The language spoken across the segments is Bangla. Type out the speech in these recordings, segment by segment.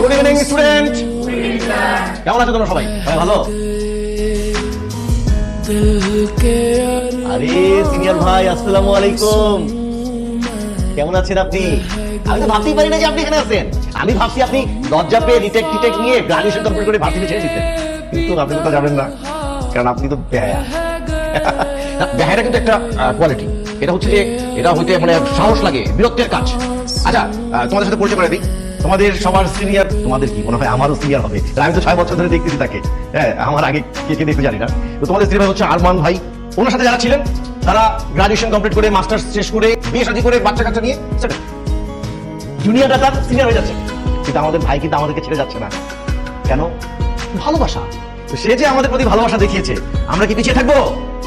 গুড ইভিনিং স্টুডেন্ট, কেমন আছো তোমরা সবাই? ভালো? আরে সিনিয়র ভাই, আসসালামু আলাইকুম। কেমন আছেন আপনি? আমি তো ভাবতেই পারি না যে আপনি এখানে আছেন। আমি ভাবছি আপনি লজ্জা পেয়ে রিটেক নিয়ে গ্রাজুয়েশন কমপ্লিট করে ভার্সিটি ছেড়ে দিতেন, কিন্তু আপনি তো যাবেন না, কারণ আপনি তো বেহায়া। বেহায়াটা কিন্তু একটা কোয়ালিটি। এটা হচ্ছে যে এটা হইতে মানে সাহস লাগে, বীরত্বের কাজ। আচ্ছা, তোমাদের সাথে পরিচয় করে দিই। তোমাদের সবার সিনিয়র, তোমাদের কি মনে হয় আমারও সিনিয়র হবে? আমি তো 6 বছর ধরে দেখতেছি তাকে। হ্যাঁ, আমার আগে কে দেখতে জানি না। তো তোমাদের সিনিয়র ভাই হচ্ছে আরমান ভাই। ওনার সাথে যারা ছিলেন তারা গ্রাজুয়েশন কমপ্লিট করে মাস্টার্স শেষ করে বিয়ে শাদী করে বাচ্চা কাচ্চা নিয়ে জুনিয়ররা তার সিনিয়র হয়ে যাচ্ছে, কিন্তু আমাদের ভাই কিন্তু আমাদেরকে ছেড়ে যাচ্ছে না। কেন? ভালোবাসা। সে যে আমাদের প্রতি ভালোবাসা দেখিয়েছে, আমরা কি পিছিয়ে থাকবো?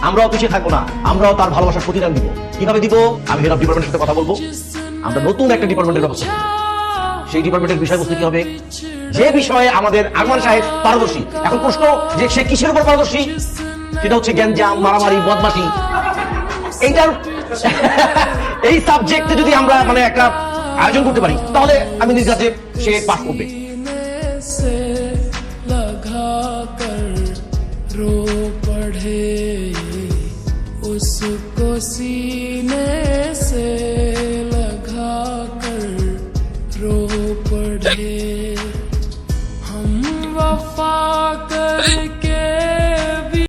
আমরাও পিছিয়ে থাকবো না, আমরাও তার ভালোবাসার প্রতিদান দিব। কিভাবে দিব? আমি হেড অফ ডিপার্টমেন্টের সাথে কথা বলবো। আমরা নতুন একটা ডিপার্টমেন্টের ব্যবস্থা করব। সেই ডিপার্টমেন্টের বিষয়বস্তু কি হবে? যে বিষয়ে আমাদের আরমান সাহেব পারদর্শী। এখন প্রশ্ন যে সে কিসের উপর পারদর্শী? সেটা হচ্ছে গ্যাঞ্জাম, মারামারি, বদমাশি। এইটার এই সাবজেক্টে যদি আমরা মানে একটা আয়োজন করতে পারি, তাহলে আমি নির্ঘাতে সে পাস করবে। रो पढ़े उसको सीने से